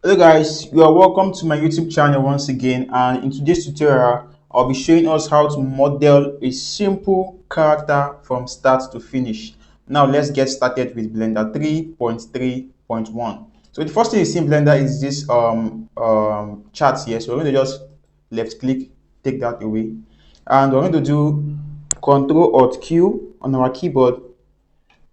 Hello guys, you are welcome to my YouTube channel once again, and in today's tutorial I'll be showing us how to model a simple character from start to finish. Now let's get started with Blender 3.3.1. So the first thing you see in Blender is this chart here. So we're going to just left click, take that away, and we're going to do Control Alt Q on our keyboard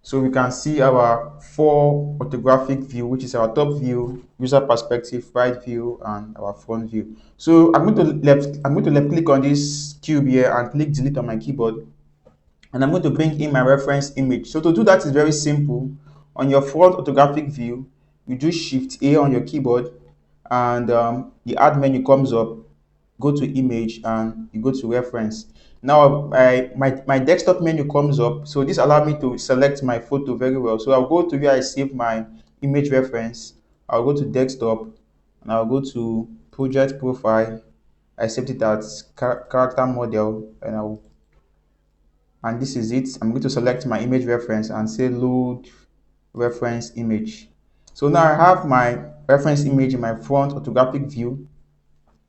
so we can see our four orthographic view, which is our top view, user perspective, right view, and our front view. So I'm going to left click on this cube here and click delete on my keyboard. And I'm going to bring in my reference image. So to do that is very simple. On your front orthographic view, you do Shift A on your keyboard, and the add menu comes up. Go to image and you go to reference. Now my desktop menu comes up, so this allows me to select my photo very well. So I'll go to where I save my image reference. I'll go to desktop and I'll go to project profile. I saved it as character model, and this is it. I'm going to select my image reference and say load reference image. So now I have my reference image in my front orthographic view.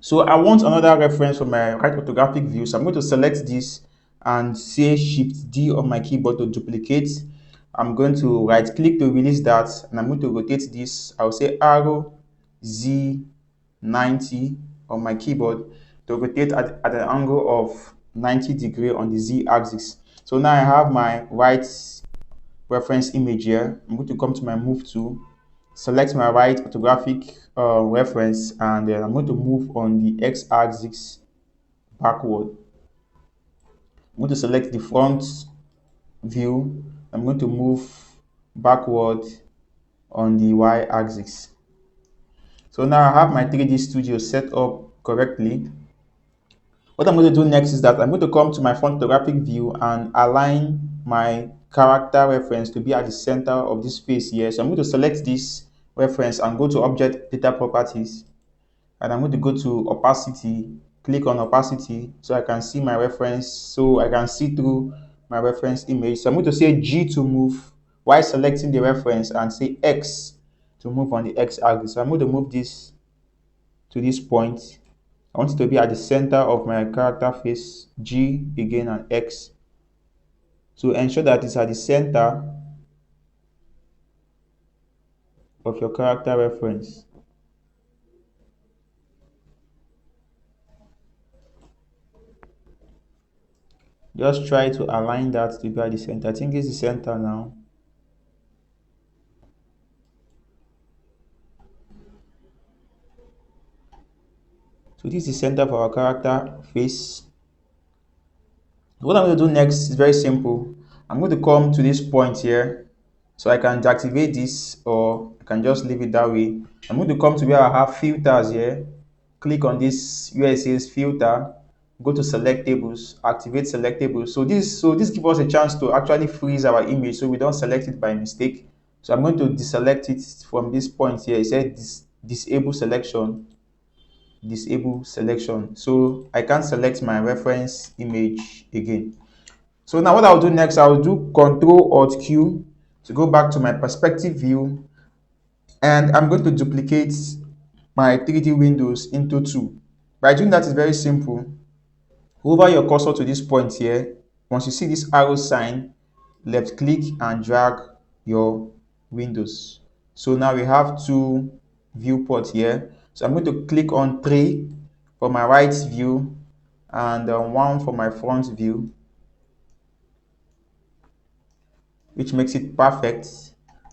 So I want another reference for my right orthographic view. So I'm going to select this and say Shift D on my keyboard to duplicate. I'm going to right click to release that, and I'm going to rotate this. I'll say arrow Z 90 on my keyboard to rotate at an angle of 90 degrees on the Z axis. So now I have my right reference image here. I'm going to come to my move tool, select my right orthographic reference, and then I'm going to move on the x-axis backward. I'm going to select the front view. I'm going to move backward on the y-axis. So now I have my 3D Studio set up correctly. What I'm going to do next is that I'm going to come to my front orthographic view and align my character reference to be at the center of this face here. So I'm going to select this reference and go to Object Data Properties, and I'm going to go to Opacity, click on Opacity so I can see my reference, so I can see through my reference image. So I'm going to say G to move while selecting the reference and say X to move on the X axis. So I'm going to move this to this point. I want it to be at the center of my character face, G again and X. So ensure that it's at the center of your character reference. Just try to align that to be at the center. I think it's the center now. So this is the center of our character face. What I'm going to do next is very simple. I'm going to come to this point here, so I can deactivate this or I can just leave it that way. I'm going to come to where I have filters here, click on this where it says filter, go to selectables, activate selectables. So this gives us a chance to actually freeze our image so we don't select it by mistake. So I'm going to deselect it from this point here. It says disable selection, so I can't select my reference image again. So now what I'll do next, I'll do Control Alt Q to go back to my perspective view, and I'm going to duplicate my 3D windows into two. By doing that is very simple. Hover your cursor to this point here. Once you see this arrow sign, left click and drag your windows. So now we have two viewports here. So I'm going to click on 3 for my right view and 1 for my front view, which makes it perfect.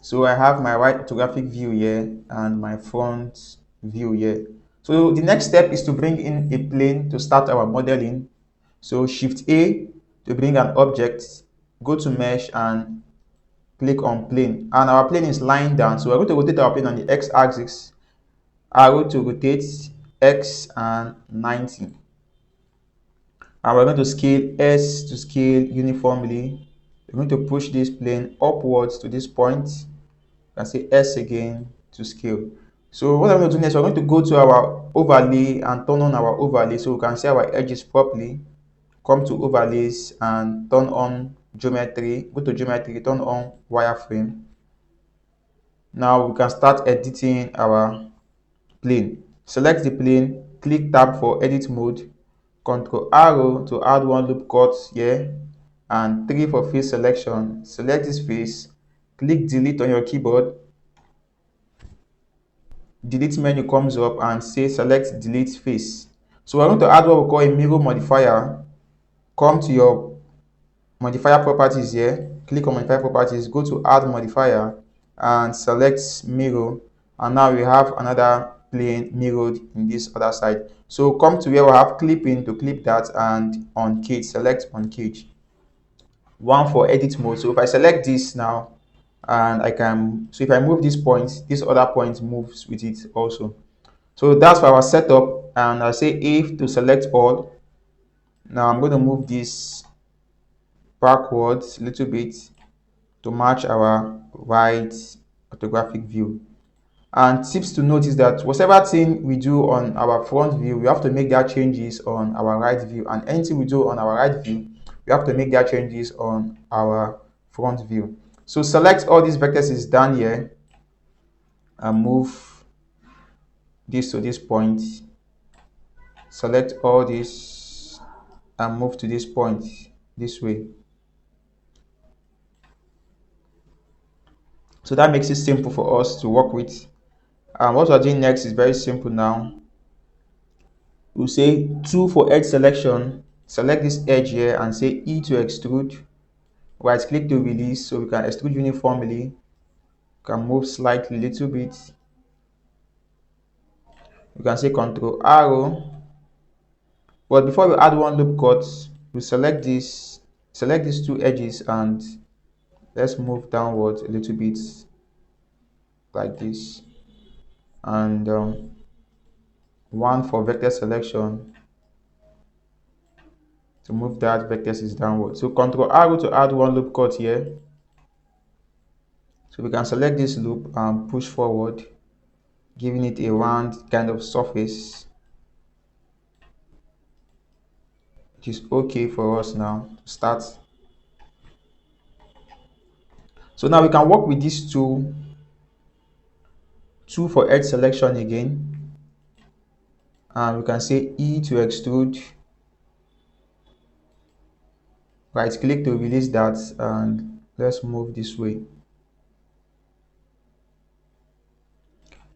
So I have my right orthographic view here and my front view here. So the next step is to bring in a plane to start our modeling. So Shift A to bring an object, go to mesh and click on plane. And our plane is lying down, so we're going to rotate our plane on the x-axis. Arrow to rotate x and 90. And we're going to scale S to scale uniformly. We're going to push this plane upwards to this point and say S again to scale. So what I'm going to do next, we're going to go to our overlay and turn on our overlay so we can see our edges properly. Come to overlays and turn on geometry. Go to geometry, turn on wireframe. Now we can start editing our plane. Select the plane, click tab for edit mode, control arrow to add one loop cut here, and 3 for face selection. Select this face, click delete on your keyboard, delete menu comes up and say select delete face. So we're going to add what we call a mirror modifier. Come to your modifier properties here, click on modifier properties, go to add modifier and select mirror, and now we have another plane mirrored in this other side. So come to where we have clipping to clip that, and on cage, select on cage. One for edit mode. So if I select this now, and I can, so if I move this point, this other point moves with it also. So that's for our setup, and I say if to select all. Now I'm going to move this backwards a little bit to match our right orthographic view. And tips to note is that whatever thing we do on our front view, we have to make their changes on our right view, and anything we do on our right view, we have to make their changes on our front view. So select all these vectors down here and move this to this point. Select all this and move to this point this way. So that makes it simple for us to work with. And what we're doing next is very simple now. We'll say 2 for edge selection. Select this edge here and say E to extrude. Right click to release so we can extrude uniformly. We can move slightly a little bit. You can say control arrow. But before we add one loop cut, we select these two edges and let's move downwards a little bit like this. And one for vector selection to move that vectors downward. So control arrow to add one loop cut here. So we can select this loop and push forward, giving it a round kind of surface, which is okay for us now to start. So now we can work with these two for edge selection again, and we can say E to extrude. Right click to release that, and let's move this way.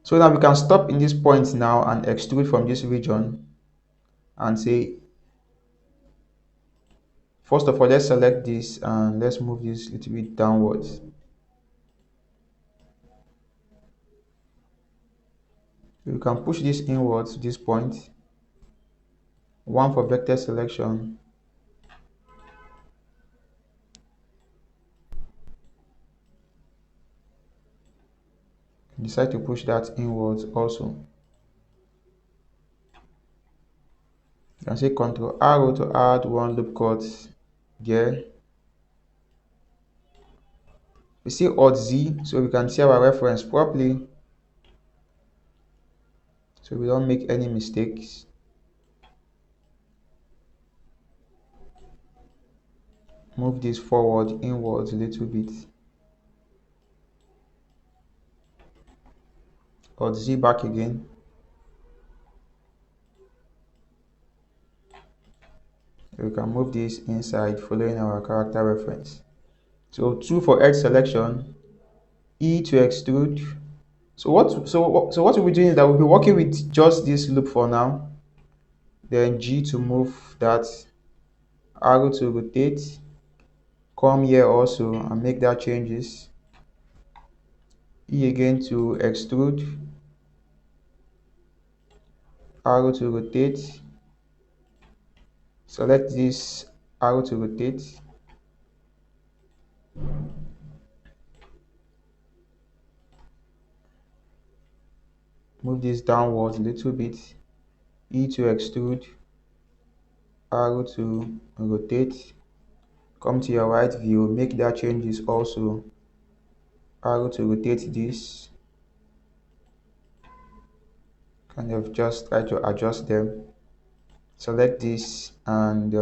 So now we can stop in this point now and extrude from this region and say, first of all, let's select this and let's move this a little bit downwards. You can push this inwards to this point. One for vector selection. Decide to push that inwards also. You can say control arrow to add one loop cut here. We see Alt Z so we can see our reference properly, so we don't make any mistakes. Move this forward, inwards a little bit. Alt Z back again. We can move this inside following our character reference. So 2 for edge selection, E to extrude. So what we'll be doing is that we'll be working with just this loop for now. Then G to move that, arrow to rotate, come here also and make that changes. E again to extrude, arrow to rotate, select this, arrow to rotate, move this downwards a little bit, E to extrude, arrow to rotate, come to your right view, make that changes also, arrow to rotate this, kind of just try to adjust them, select this and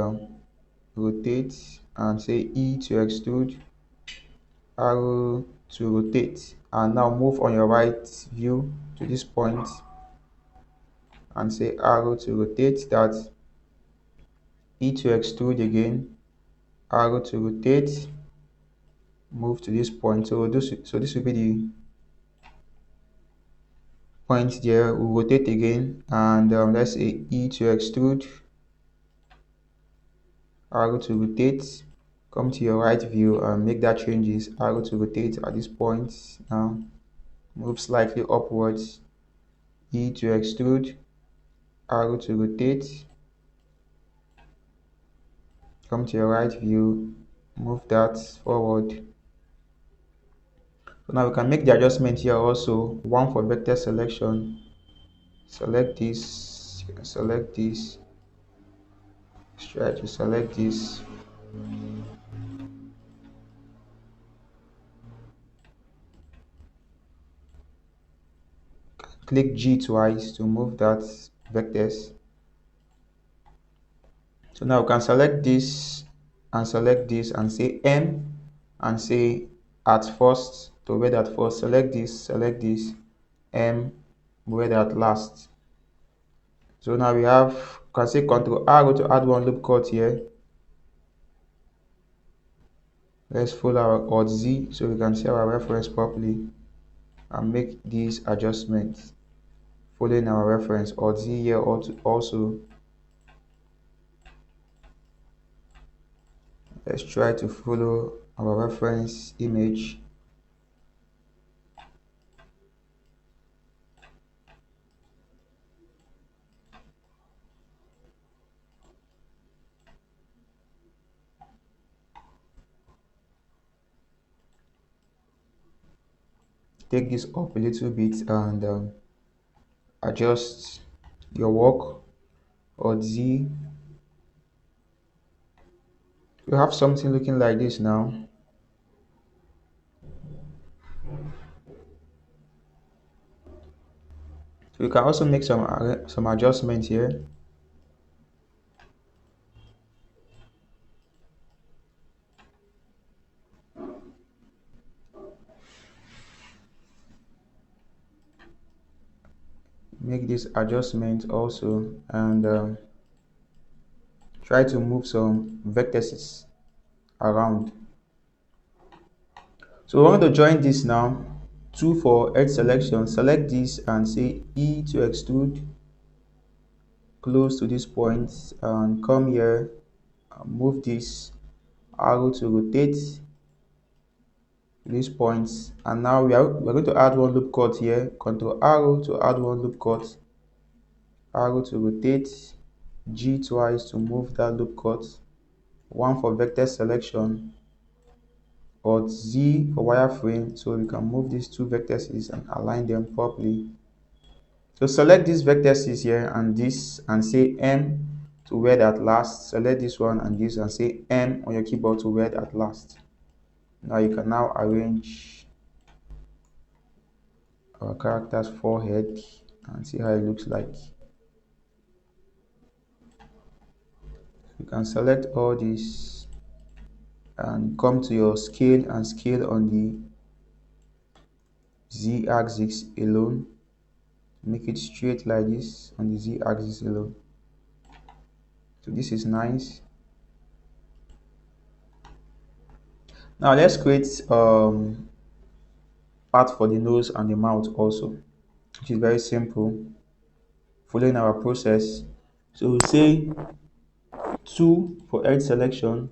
rotate and say E to extrude, arrow to rotate, and now move on your right view to this point and say arrow to rotate that, E to extrude again, arrow to rotate, move to this point. So this will be the point there. We'll rotate again, and let's say E to extrude, arrow to rotate. Come to your right view and make that changes. Arrow to rotate at this point. Now move slightly upwards. E to extrude, arrow to rotate. Come to your right view, move that forward. So now we can make the adjustment here also. One for vector selection. Select this, select this. Try to select this. Click G twice to move that vectors. So now we can select this and say M and say at first to where at first. Select this, M where at last. So now we have, can say Control R to add one loop cut here. Let's follow our Alt Z so we can see our reference properly and make these adjustments following our reference. Alt Z here also. Let's try to follow our reference image. Take this up a little bit and adjust your work. Alt Z. You have something looking like this now. So you can also make some adjustments here. Make this adjustment also and try to move some vertices around. So we want to join this now. 2 for edge selection. Select this and say E to extrude close to this point and come here and move this arrow to rotate to this point. And now we're going to add one loop cut here. Control arrow to add one loop cut, arrow to rotate, G twice to move that loop cut, 1 for vector selection, Alt Z for wireframe so we can move these two vertices and align them properly. So select these vertices here and this and say M to where that last. Select this one and this and say M on your keyboard to where that last. Now you can now arrange our character's forehead and see how it looks like. You can select all this and come to your scale and scale on the Z axis alone. Make it straight like this on the Z axis alone. So this is nice. Now let's create part for the nose and the mouth also, which is very simple, following our process. So we say 2 for edge selection.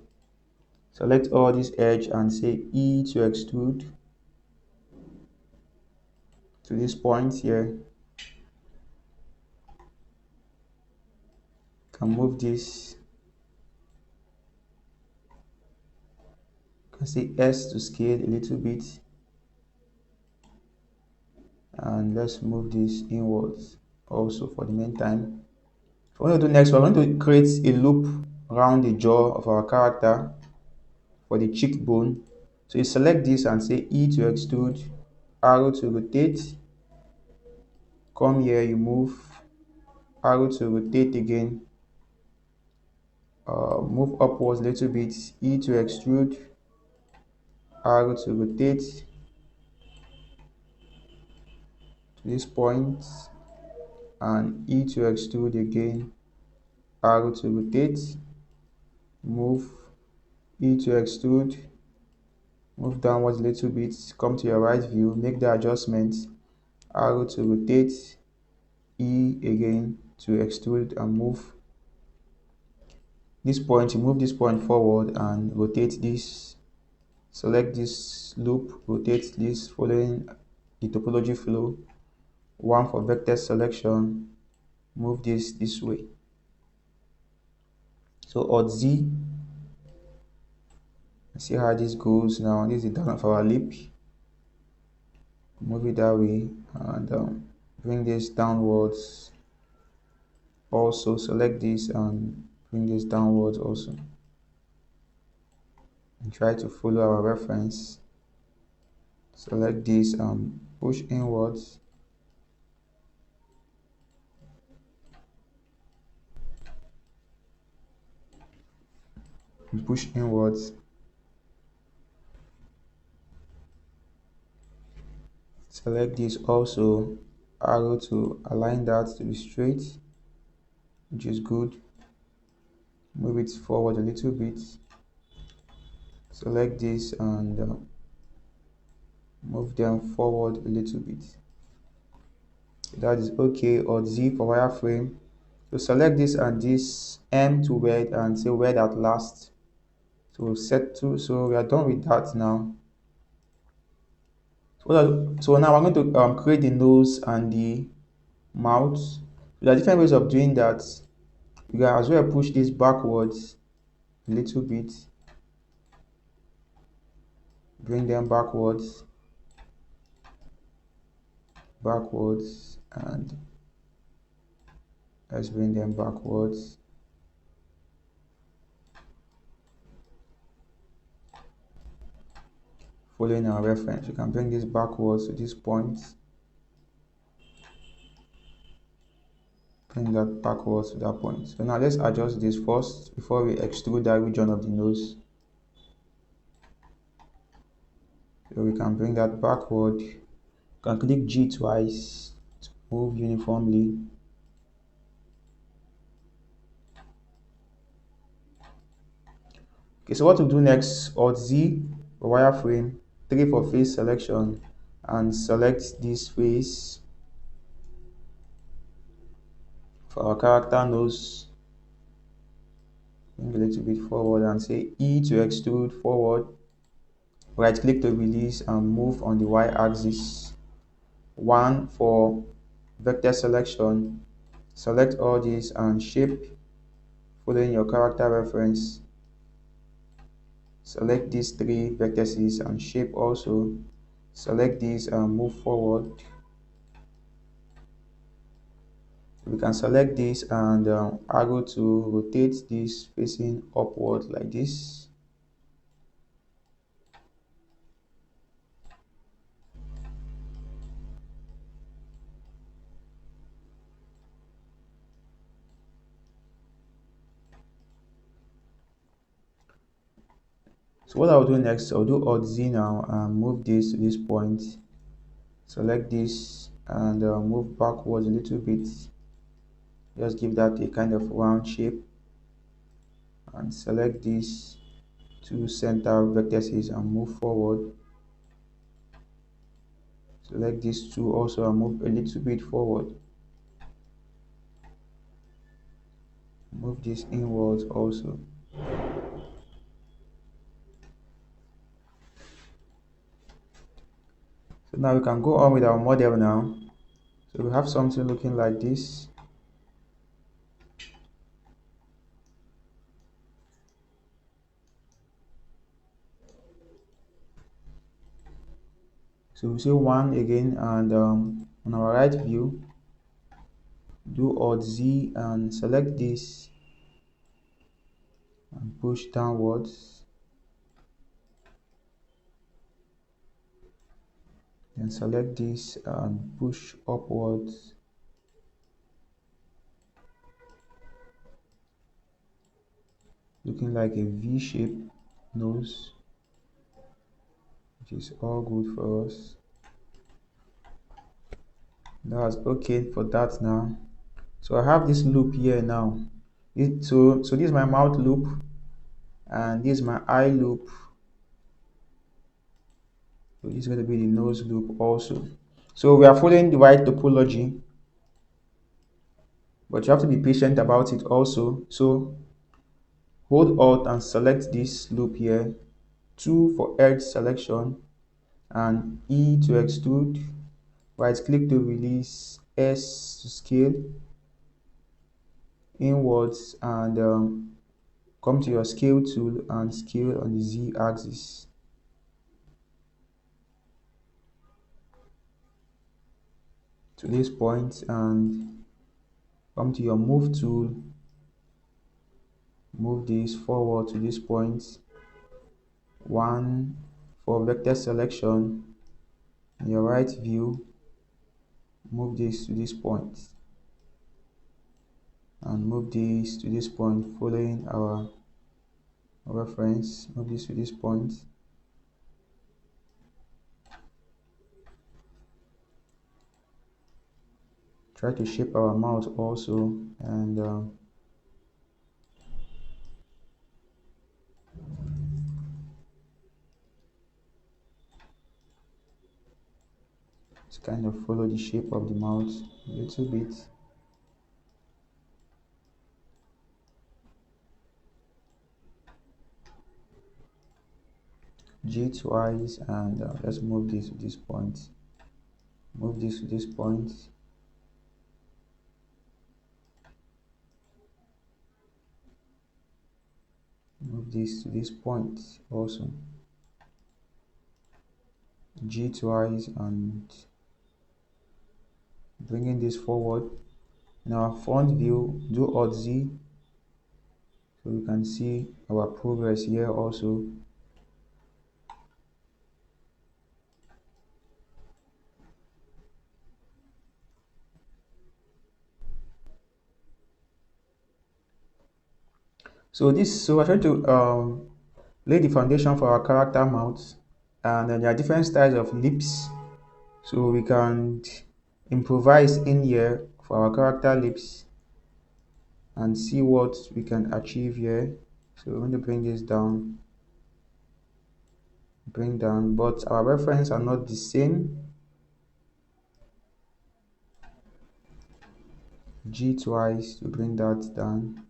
Select all this edge and say E to extrude to this point here. Can move this. Can say S to scale a little bit. And let's move this inwards also for the meantime. What we're going to do next, we're going to create a loop around the jaw of our character for the cheekbone. So you select this and say E to extrude, arrow to rotate. Come here, you move, arrow to rotate again. Move upwards a little bit, E to extrude, arrow to rotate to this point. and E to extrude again, arrow to rotate, move, E to extrude, move downwards a little bit, come to your right view, make the adjustment, arrow to rotate, E again to extrude and move this point, you move this point forward and rotate this, select this loop, rotate this following the topology flow, one for vector selection, move this way. So Alt Z, see how this goes now. This is the down of our lip, move it that way and bring this downwards. Also select this and bring this downwards also, and try to follow our reference. Select this and push inwards, and push inwards. Select this also, arrow to align that to be straight, which is good. Move it forward a little bit. Select this and move them forward a little bit. That is okay. Or Z for wireframe. So select this and this M to word and say word at last. So set to, so we are done with that now. So now we're going to create the nose and the mouth. There are different ways of doing that. You can as well push this backwards a little bit, bring them backwards, and let's bring them backwards. Following our reference, you can bring this backwards to this point, bring that backwards to that point. So now let's adjust this first before we extrude that region of the nose. So we can bring that backward. You can click G twice to move uniformly. Okay, so what to do next? Alt Z for wireframe, 3 for face selection, and select this face for our character nose. Bring a little bit forward and say E to extrude forward. Right click to release and move on the Y axis. 1 for vector selection. Select all these and shape following your character reference. Select these 3 vertices and shape also. Select these and move forward. We can select this and arrow to rotate this facing upward like this. So what I'll do next, I'll do Alt Z now and move this to this point. Select this and move backwards a little bit. Just give that a kind of round shape. And select these 2 center vertices and move forward. Select these 2 also and move a little bit forward. Move this inwards also. So now we can go on with our model now. So we have something looking like this. So we say 1 again and on our right view, do Alt Z and select this and push downwards. Then select this and push upwards. Looking like a V shape nose, which is all good for us. That's okay for that now. So I have this loop here now. So this is my mouth loop, and this is my eye loop. So this is going to be the nose loop also. So we are following the right topology, but you have to be patient about it also. So hold Alt and select this loop here. 2 for edge selection, and E to extrude. Right click to release, S to scale inwards, and come to your scale tool and scale on the Z axis to this point, and come to your move tool, move this forward to this point. 1 for vector selection, in your right view, move this to this point, and move this to this point following our reference. Move this to this point. Try to shape our mouth also, and to kind of follow the shape of the mouth a little bit. G twice, and let's move this to this point. Move this to this point. Move this to this point also. G twice, and bringing this forward. In our front view, do Alt Z so you can see our progress here also. So I try to lay the foundation for our character mouth, and then there are different styles of lips, so we can improvise in here for our character lips and see what we can achieve here. So we're going to bring this down, bring down, but our reference are not the same. G twice to bring that down.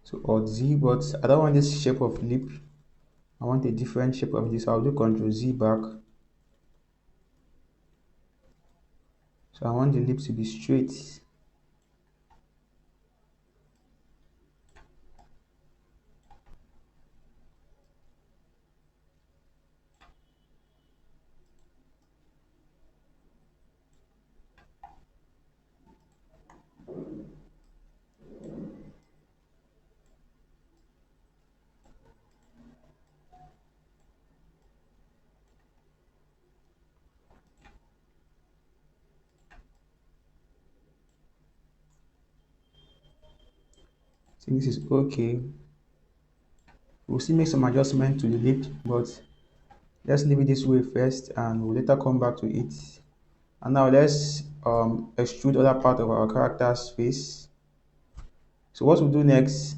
So Alt Z, but I don't want this shape of lip. I want a different shape of this. I'll do Ctrl Z back. So I want the lips to be straight. So this is okay. We'll still make some adjustment to the lip, but let's leave it this way first, and we'll later come back to it. And now let's extrude other part of our character's face. So what we'll do next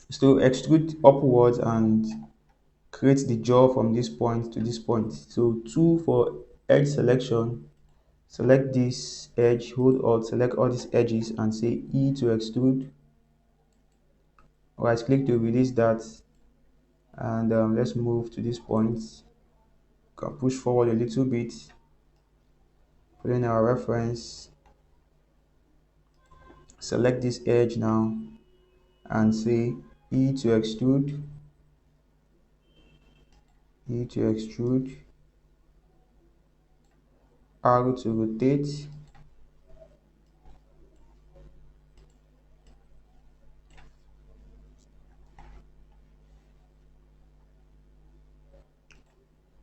is to extrude upwards and create the jaw from this point to this point. So 2 for edge selection. Select this edge, hold Alt, select all these edges, and say E to extrude. Right click to release that, and let's move to this point. Can push forward a little bit, put in our reference, select this edge now, and say E to extrude, E to extrude, arrow to rotate,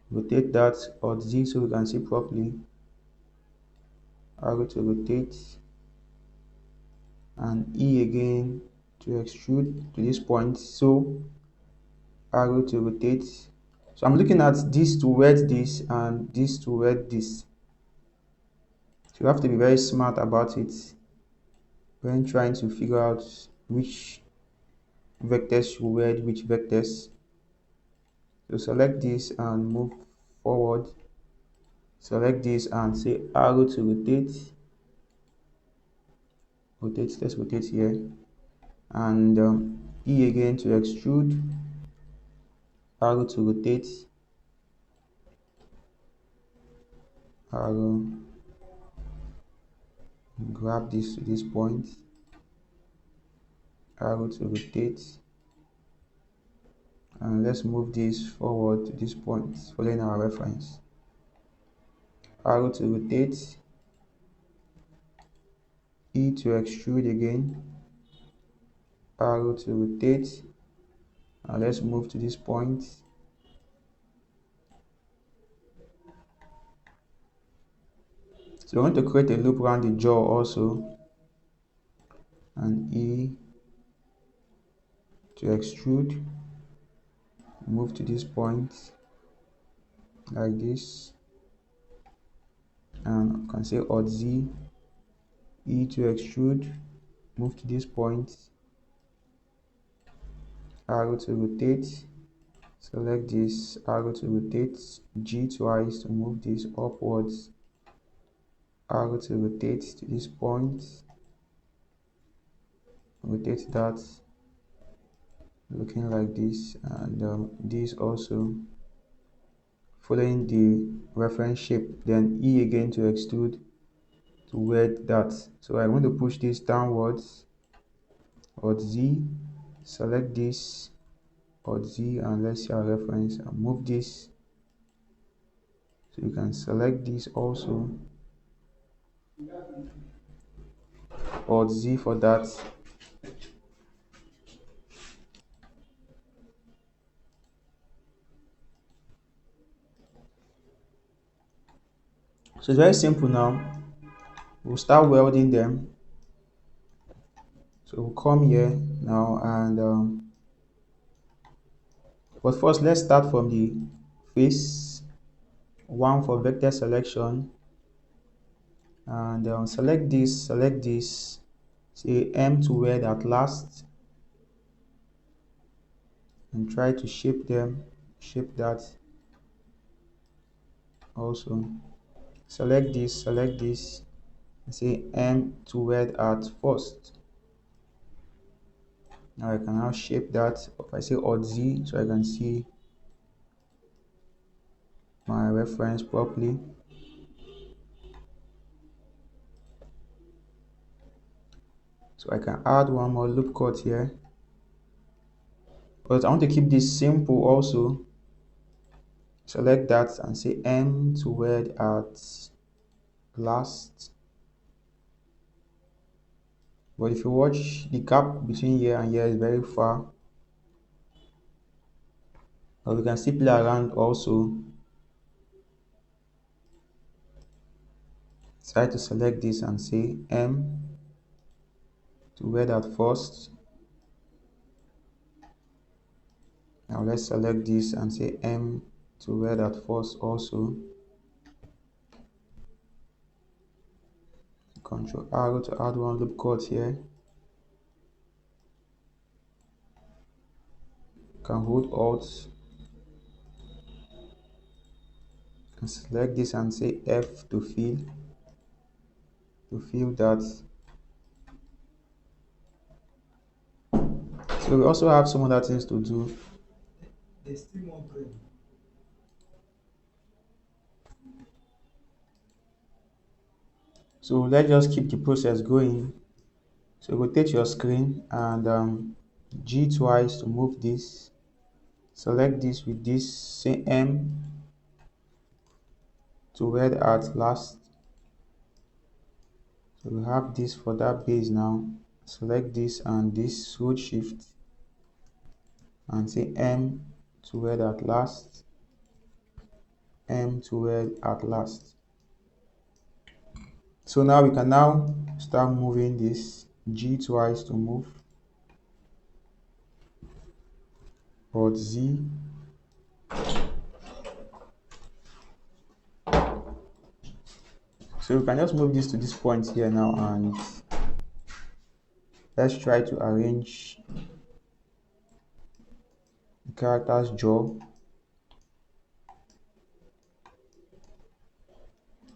rotate that, Alt Z so we can see properly. arrow to rotate, and E again to extrude to this point. So arrow to rotate. So I'm looking at this to wet this and this to wet this. So you have to be very smart about it when trying to figure out which vectors should wed which vectors. So select this and move forward. Select this and say arrow to rotate. Rotate, let's rotate here. And E again to extrude. Arrow to rotate. Arrow. Grab this to this point. Arrow to rotate. And let's move this forward to this point following our reference. Arrow to rotate, E to extrude again, arrow to rotate, and let's move to this point. So we want to create a loop around the jaw also, and E to extrude, move to this point like this, and you can say Alt Z, E to extrude, move to this point, arrow to rotate, select this, arrow to rotate, G twice to move this upwards, arrow to rotate to this point, rotate that looking like this, and this also following the reference shape, then E again to extrude to wet that. So I want to push this downwards, Alt Z, select this, Alt Z, and let's see our reference and move this. So you can select this also, Alt Z for that. So it's very simple now. We'll start welding them. So we'll come here now, and but first let's start from the face. One for vector selection, and select this, say M to word at last, and try to shape them, shape that also. Select this, and say M to word at first. Now I can now shape that. If I say Alt Z, so I can see my reference properly. So I can add one more loop cut here, but I want to keep this simple also. Select that and say M to word at last. But if you watch, the gap between here and here is very far. But we can still play around also. Try to select this and say M to word at first. Now let's select this and say M to word at first also. Control arrow to add one loop cut here. You can hold Alt and select this and say F to fill that. So we also have some other things to do. There's still more going. So let's just keep the process going. So rotate your screen and G twice to move this. Select this with this, say M to word at last. So we have this for that base now. Select this and this, hold shift and say M to word at last. M to word at last. So now we can now start moving this G twice to move, or Z. So we can just move this to this point here now, and let's try to arrange the character's jaw.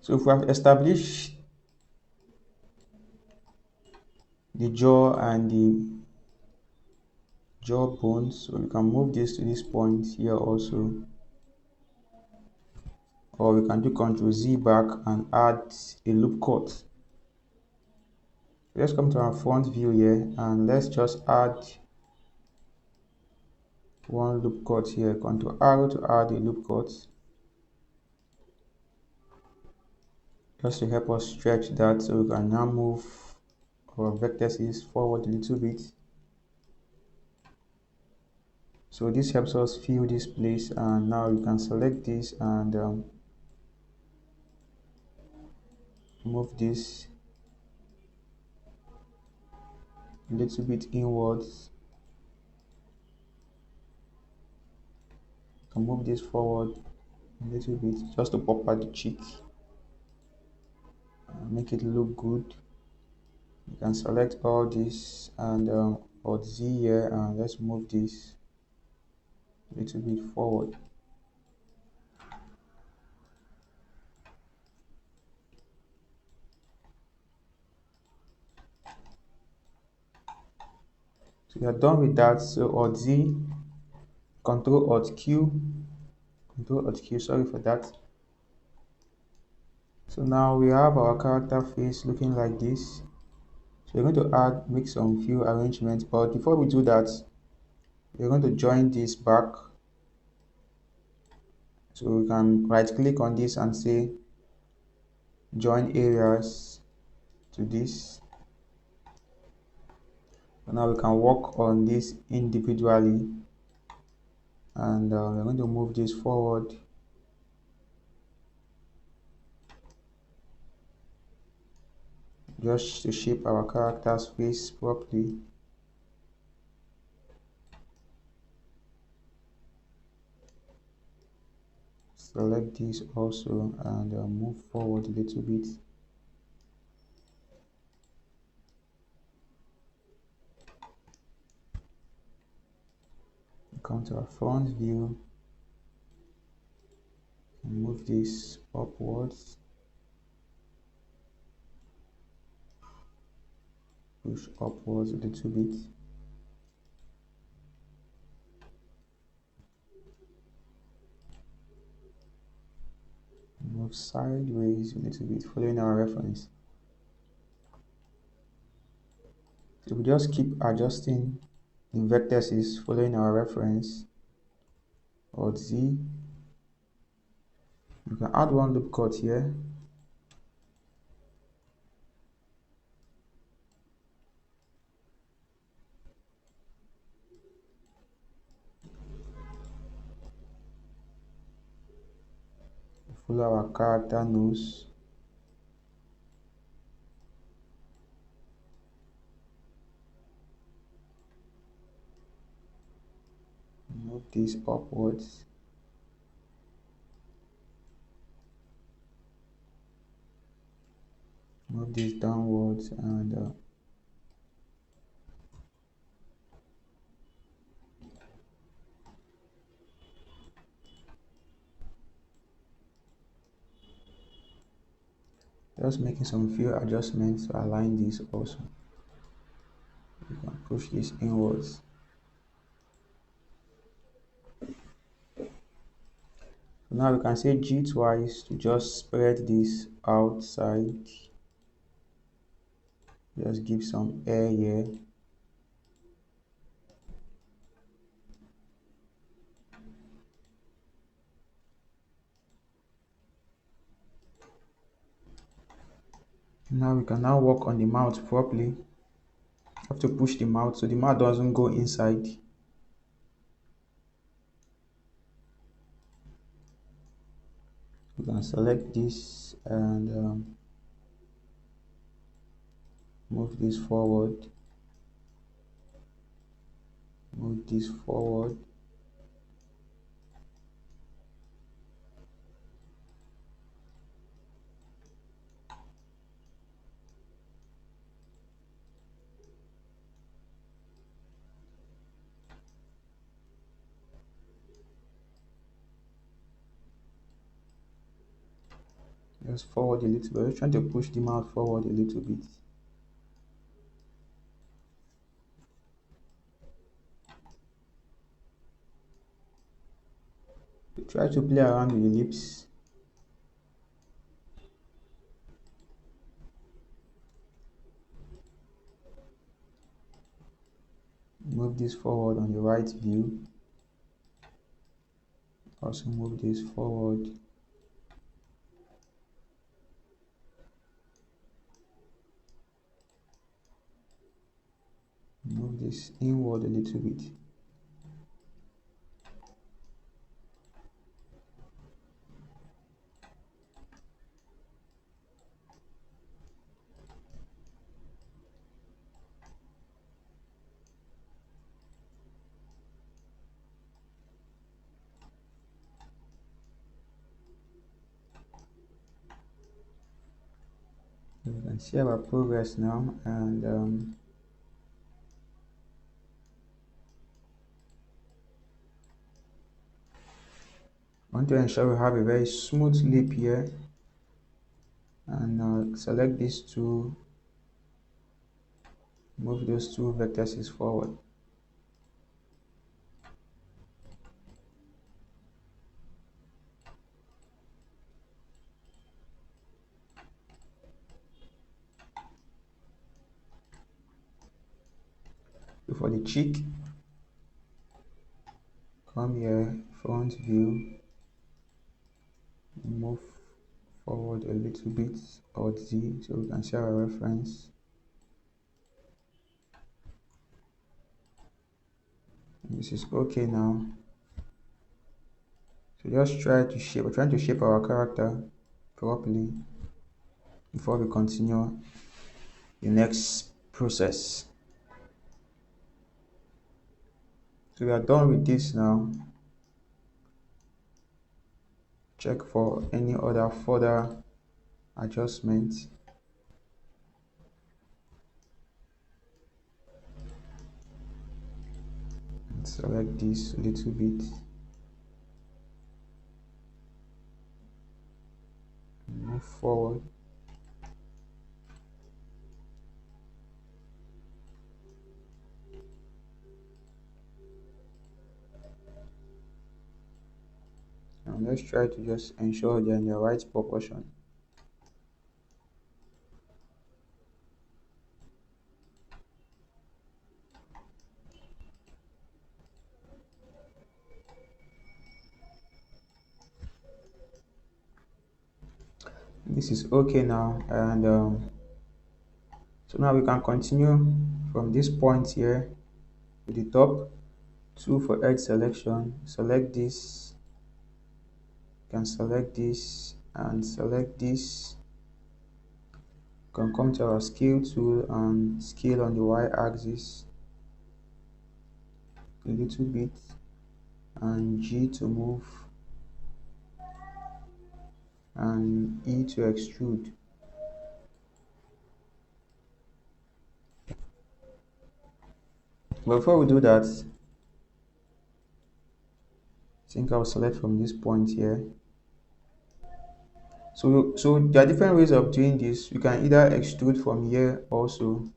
So if we have established the jaw and the jaw bones, so we can move this to this point here also, or we can do Ctrl Z back and add a loop cut. Let's come to our front view here, and let's just add one loop cut here. Ctrl R to add a loop cut, just to help us stretch that, so we can now move our vertices forward a little bit. So this helps us fill this place, and now you can select this and move this a little bit inwards. You can move this forward a little bit just to pop out the cheek and make it look good. You can select all this and or Z here, and let's move this a little bit forward. So we are done with that. So Alt Z, Control Alt Q, Control Alt Q, sorry for that. So now we have our character face looking like this. So we're going to make some few arrangements, but before we do that, we're going to join this back. So we can right click on this and say join areas to this. So now we can work on this individually, and we're going to move this forward. Just to shape our character's face properly. Select this also and move forward a little bit. Come to our front view and move this upwards. Push upwards a little bit. Move sideways a little bit, following our reference. So we just keep adjusting the vertices following our reference. Alt Z. You can add one loop cut here. Follow our character nose. Move this upwards. Move this downwards and just making some few adjustments to align this also. You can push this inwards. So now we can say G twice to just spread this outside. Just give some air here. Now we can now work on the mouth properly. Have to push the mouth so the mouth doesn't go inside. You can select this and move this forward, move this forward. Just forward a little bit. Just trying to push them out forward a little bit. Try to play around with the lips. Move this forward on the right view. Also move this forward. Move this inward a little bit. You can see our progress now, and want to ensure we have a very smooth lip here, and select these two, move those two vertices forward. So for the cheek, come here, front view, move forward a little bit, Alt Z, so we can see our reference. This is okay now. So just try to shape, we're trying to shape our character properly before we continue the next process. So we are done with this now. Check for any other further adjustments. And select this a little bit. Move forward. And let's try to just ensure they're in the right proportion. This is okay now, and so now we can continue from this point here to the top. 2 for edge selection. Select this. You can select this and select this. You can come to our scale tool and scale on the y-axis a little bit, and G to move, and E to extrude. But before we do that, I think I'll select from this point here. So there are different ways of doing this. You can either extrude from here also,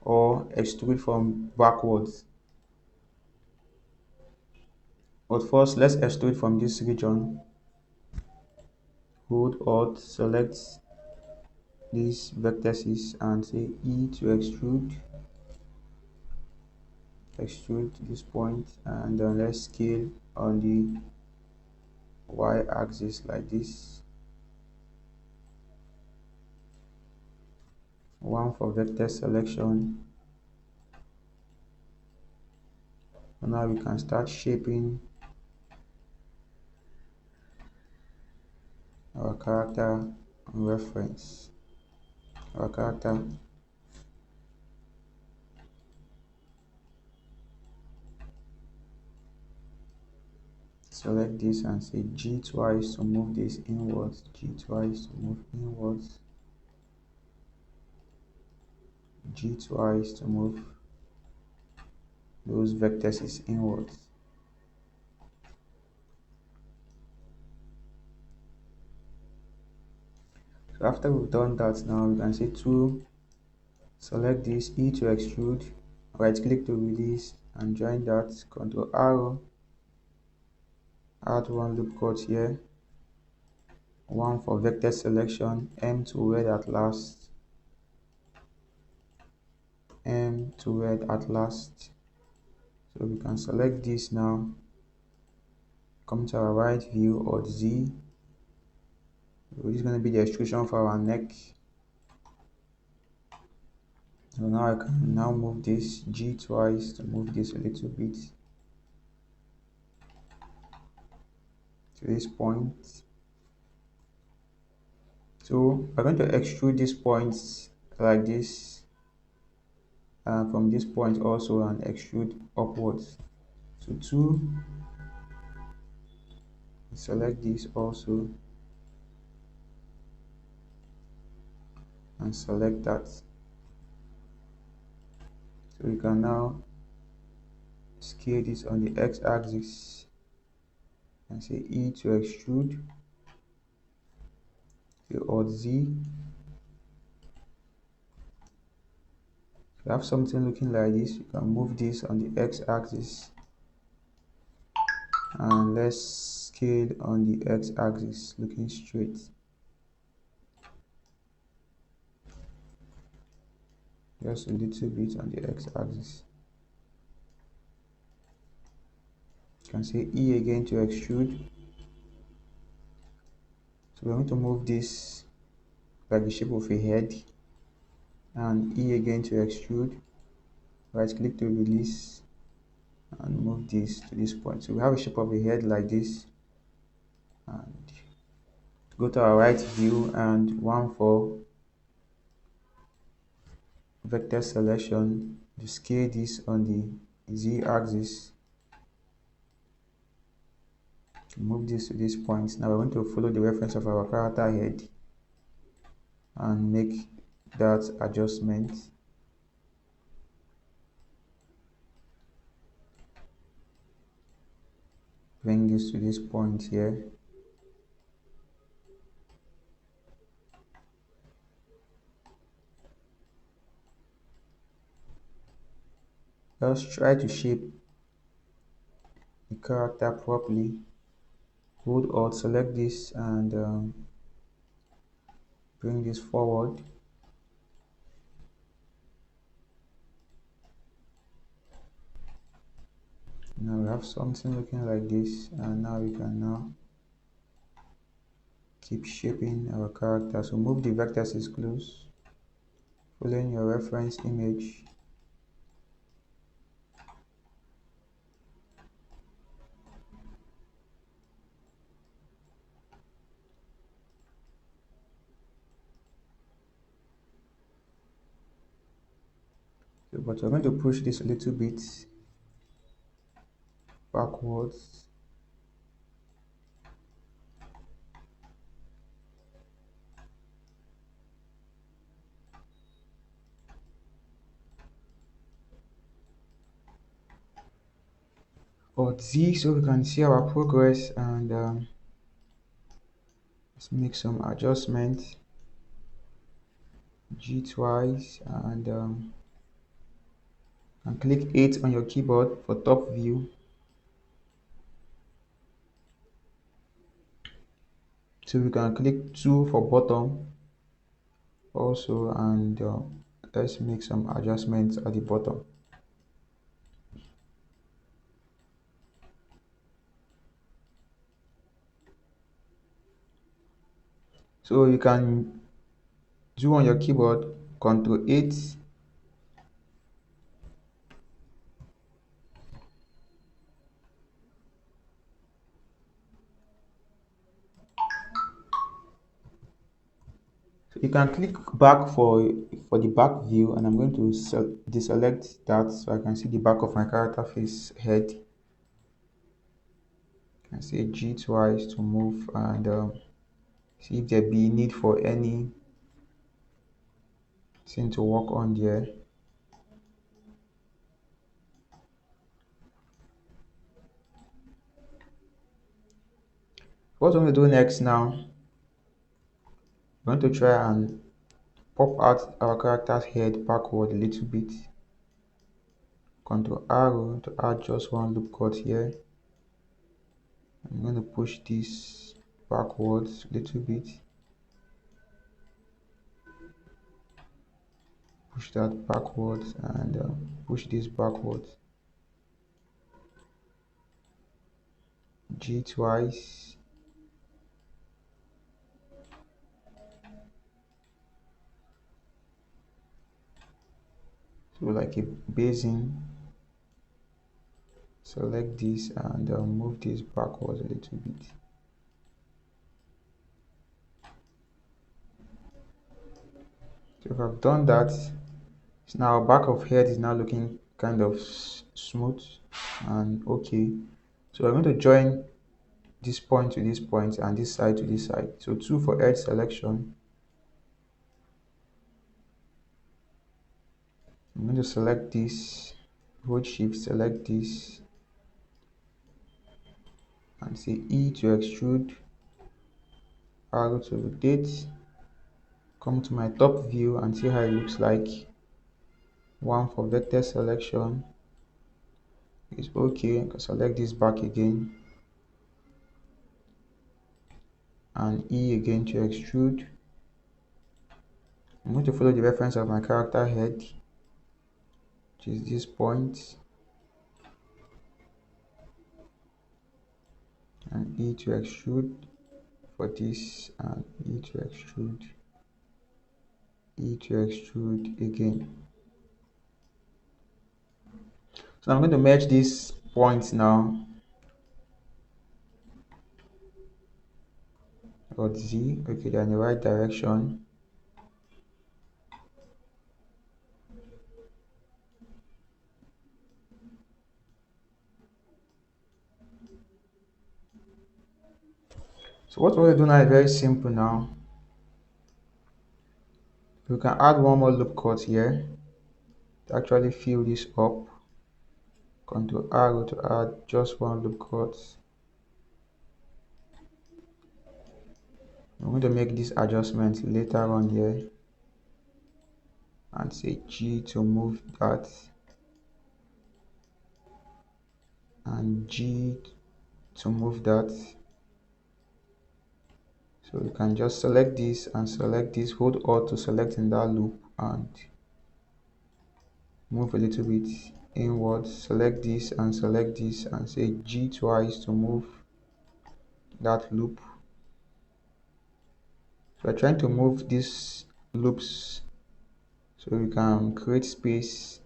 or extrude from backwards. But first, let's extrude from this region. Hold Alt, select these vertices and say E to extrude. Extrude to this point, and then let's scale on the y-axis like this. 1 for vector selection. And now we can start shaping our character reference, our character select this and say G twice to move this inwards, G twice to move inwards, G twice to move those vertices inwards. So after we've done that, now we can say to select this E to extrude, right click to release and join that, control arrow, add one loop cut here, one for vector selection, M to red at last, M to red at last. So we can select this now, come to our right view or Z. So this is going to be the extrusion for our neck. So now I can now move this G twice to move this a little bit to this point. So we're going to extrude these points like this, and from this point also, and extrude upwards. So two, select this also and select that. So we can now scale this on the x-axis and say E to extrude, the Alt Z. If you have something looking like this, you can move this on the x-axis, and let's scale on the x-axis looking straight. Just a little bit on the x-axis. You can say E again to extrude. So we're going to move this like the shape of a head, and E again to extrude, right click to release and move this to this point. So we have a shape of a head like this, and go to our right view and one for vector selection to scale this on the Z axis, move this to this point. Now we're going to follow the reference of our character head and make that adjustment. Bring this to this point here. Just try to shape the character properly. Hold Alt, select this and bring this forward. Now we have something looking like this, and now we can now keep shaping our character. So move the vertices close, following your reference image. So, but we're going to push this a little bit backwards. Alt Z so we can see our progress, and let's make some adjustments. G twice and click 8 on your keyboard for top view. So we can click 2 for bottom also, and let's make some adjustments at the bottom. So you can do on your keyboard Ctrl 8, so you can click back for the back view, and I'm going to deselect that so I can see the back of my character face head. and say G twice to move and see if there be need for anything to work on there. What I'm going to do next now, we're going to try and pop out our character's head backward a little bit. Control arrow to add just one loop cut here. I'm going to push this backwards a little bit. Push that backwards and push this backwards. G twice. So like a basin. Select this and move this backwards a little bit. So if I've done that, so now our back of head is now looking kind of smooth and okay. So I'm going to join this point to this point and this side to this side. So 2 for edge selection. I'm going to select this, hold shift, select this, and say E to extrude, arrow to rotate, come to my top view and see how it looks like. 1 for vector selection is okay. I can select this back again, and E again to extrude. I'm going to follow the reference of my character head, which is this point, and E to extrude for this, and E to extrude, E to extrude again. So I'm going to merge these points now, or Z, okay, they're in the right direction. So what we're going to do now is very simple now. We can add one more loop cut here to actually fill this up. Control arrow to add just one loop cut. I'm going to make this adjustment later on here and say G to move that, and G to move that. So you can just select this and select this, hold Alt to select in that loop and move a little bit inwards. Select this and say G twice to move that loop. So we're trying to move these loops so we can create space,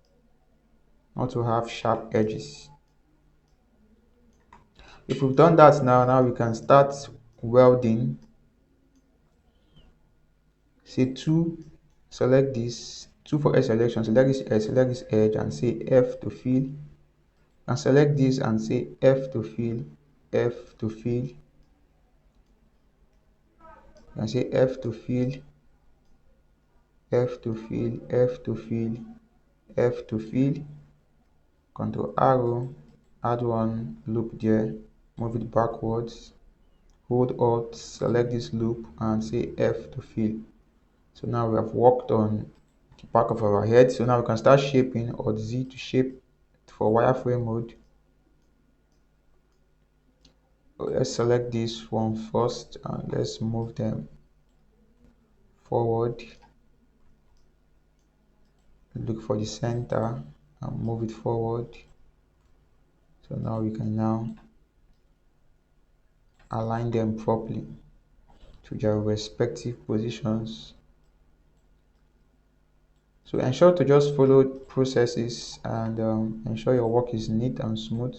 not to have sharp edges. If we've done that now we can start welding. Say 2, select this, 2 for edge selection, select this edge and say F to fill, and select this and say F to fill, F to fill, and say F to fill, F to fill, F to fill, F to fill. Control arrow, add one loop there, move it backwards, hold Alt, select this loop and say F to fill. So now we have worked on the back of our head. So now we can start shaping, or Z to shape for wireframe mode. So let's select this one first and let's move them forward. Look for the center and move it forward. So now we can now align them properly to their respective positions. So ensure to just follow processes and ensure your work is neat and smooth.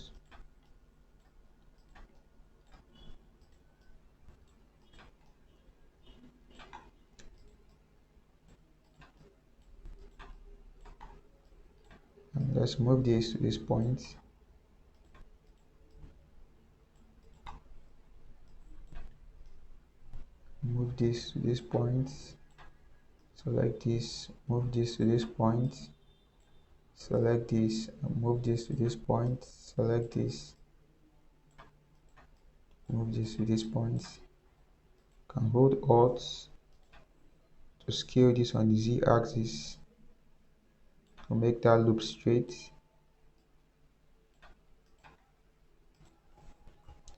And let's move this to this point. this to this point, select this, move this to this point, select this, move this to this point, select this, move this to this point. Can hold Alt to scale this on the Z axis to make that loop straight.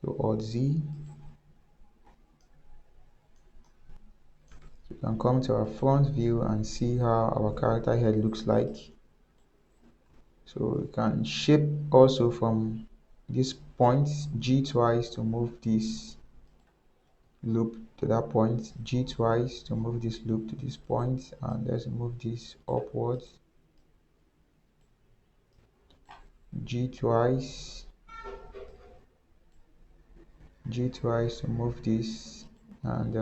So Alt Z. So we can come to our front view and see how our character head looks like. So we can shape also from this point, G twice to move this loop to that point, G twice to move this loop to this point, and let's move this upwards, G twice, G twice to move this, and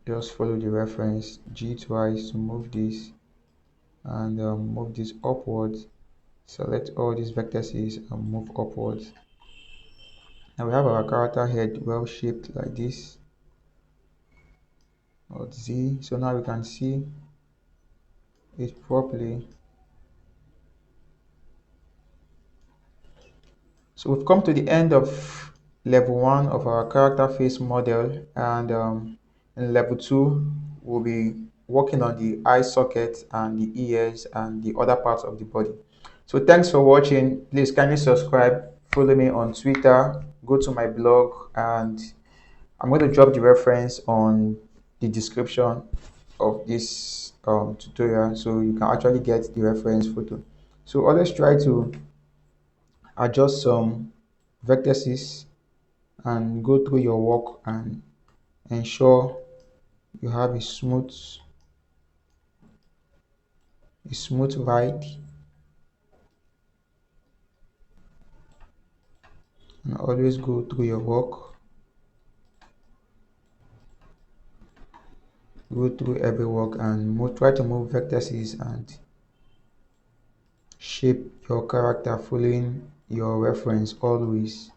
just follow the reference, G twice to move this, and move this upwards. Select all these vertices and move upwards. Now we have our character head well shaped like this. Alt Z. So now we can see it properly. So we've come to the end of level 1 of our character face model, and in level 2 we'll be working on the eye socket and the ears and the other parts of the body. So thanks for watching. Please kindly subscribe, follow me on Twitter, go to my blog, and I'm going to drop the reference on the description of this tutorial, so you can actually get the reference photo. So always try to adjust some vertices and go through your work and ensure you have a smooth ride, and always go through your work, go through every work and try to move vertices and shape your character following your reference always.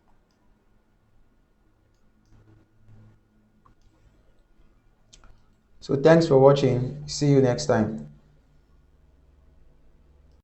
So thanks for watching. See you next time.